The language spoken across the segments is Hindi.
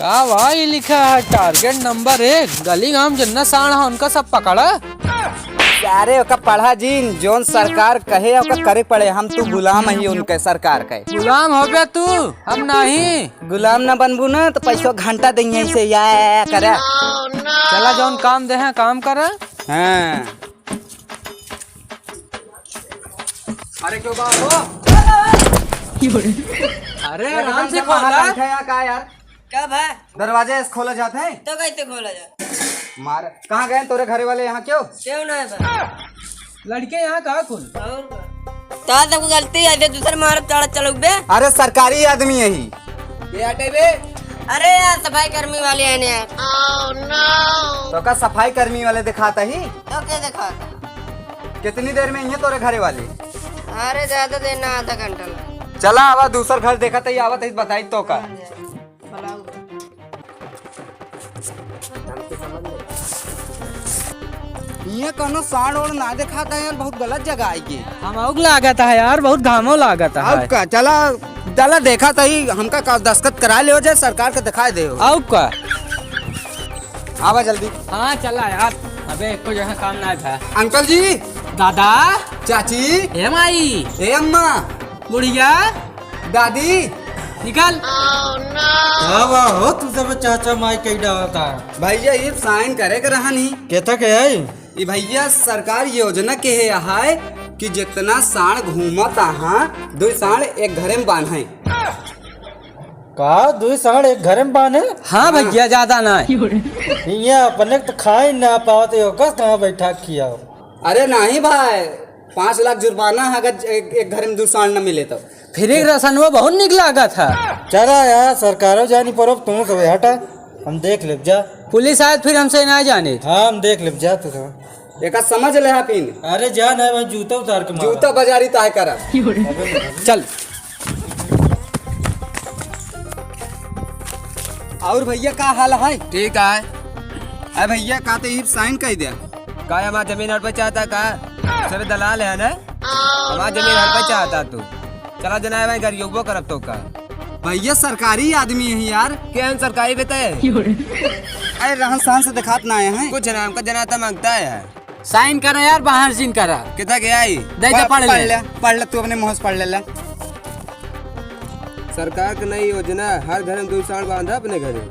का भाई लिखा है टारगेट नंबर 1 गली गांव जन्ना साण है उनका सब पकड़ा। अरे ओका पढ़ा जीन जोन सरकार कहे ओका करे पड़े। हम तू गुलाम ही उनके सरकार के। गुलाम हो गया तू, हम नहीं। गुलाम न बनबू ना तो पैसा घंटा देंगे से या करे। चला जौन काम दे हैं काम कर। हाँ। अरे क्यों बात हो? अरे आराम से खोला। का यार कब है? दरवाजे खोला जाते हैं तो कैसे खोला जाए? मार कहाँ गए तोरे घरे वाले यहाँ क्यों? क्यों ना है? लड़के यहाँ कहाँ खुल? तार तक गलती है दूसरे मारब चढ़ चलो बे। अरे सरकारी आदमी यही ये हटे बे। अरे यार सफाई कर्मी वाले हैं यार। तो का सफाई कर्मी वाले दिखाता ही तो क्या देखा? कितनी देर में ये तोरे घरे वाले? अरे ज्यादा देर ना, आधा घंटा लगा। चला आवा दूसर घर देखा था आवत है बताई तो का। ये कोनो साड़ ओड़ ना दिखाता है यार, बहुत गलत जगह आई ये। हम आउग लागत है यार, बहुत घामो लागत है। अब का चला चला देखा था ही हमका का दस्तखत करा ले हो जाए सरकार को दिखाई दे। आउग का आवा जल्दी। हाँ चला यार। अबे कोई यहाँ काम ना था। अंकल जी, दादा, चाची, हे माई, हे अम्मा, बुढ़िया, दादी, निकल। वाह हो तू सब चाचा माई कई डालता भैया ये साइन करे के रहा नहीं केता के है ये भैया सरकार योजना के है यहाँ कि जितना साण घूमत आहा दो साण एक घरे में बांधे। का दो साढ़ एक घर में बांधे। हाँ भैया ज्यादा ना। ये अपने तो खाई ना पाते हो कस कहाँ बैठा किया। अरे नहीं भाई 5 लाख जुर्माना है अगर एक घर में दो साण न मिले तो। फिर एक रसन वो बहुत निक लागत है। चला यार सरकारों जानी पर तुम सब हटा हम देख ले जा। पुलिस आए फिर हमसे ना जाने। हाँ हम देख ले जा तू सब। एक समझ ले पिन। अरे जा ना भाई जूता उतार के मारा। जूता बाजारी तय करा। चल और भैया का हाल है? ठीक है। अरे भैया का तो ये साइन कर दिया का हमारा जमीन हर पे चाहता का सर दलाल है ना हमारा जमीन हर पे चाहता तू चला जना भाई घर योगो करब तो का भैया सरकारी आदमी है यार। क्या सरकारी बताए अरे रहन सहन से दिखात ना आए हैं कुछ ना हमका जनाता मांगता है। साइन करा यार, बाहर सीन करा। कितना गया ही देख के पढ़ ले तू अपने मुँह से पढ़ ले। सरकार की नई योजना हर घर में 2 साल बांधा अपने घरे।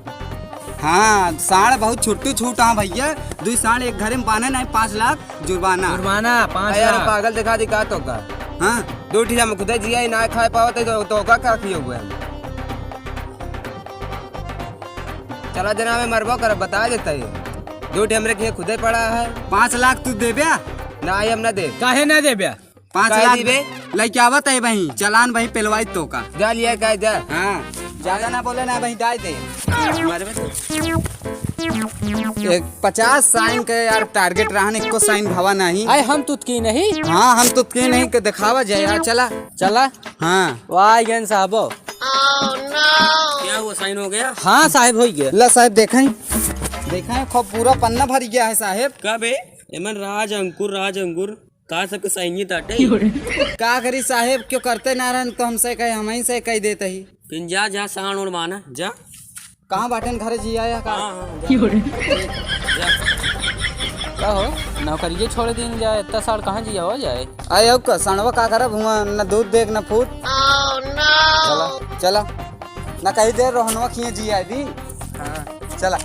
हाँ साढ़ बहुत छुट्टी छूट हाँ भैया 2 साढ़ एक घरे में बांधे नहीं 5 लाख जुर्माना। जुर्माना 5 यार लाख। पागल दिखा दिखा तो का हाँ 2 ठी हम खुद जिया ना खा पावत तो का क्या किए हुए चला जना में मरबो कर बता देता है 2 ठी हमरे के खुदे पड़ा है। 5 लाख तू दे ब्या ना ही हम ना दे काहे ना दे ब्या? 5 काहे लाख दीबे? लइके आवत है भाई चलान भाई पेलवाई तो का जा लिया का जा हाँ ज्यादा ना बोले ना भाई डाल दे। एक 50 साइन के यार टारगेट रहा को साइन भावा नहीं। आए हम तुत की नहीं। हाँ हम तो के नहीं के दिखावा जाए यार चला। चला हाँ वाह गन साहबो। क्या हुआ साइन हो गया? हाँ साहब हो गया। ला साहब देखें खूब पूरा पन्ना भर गया है साहब। का बे एमन राज अंकुर का सबके साइनिए ताटे का करी साहब क्यों करते ना रहन तो हमसे कहे हम ही से कह देते ही। फिर जा जा साण और माना जा कहाँ बाटन घर जी आया का का हो नौकरिये छोड़ दिन जाए इतना साल कहाँ जिया हो जाए। आए अब का सणवा का करब हुआ न दूध देख न फूट। चला चला न कहीं देर रोहनवा खिए जी आई दी। हाँ चला।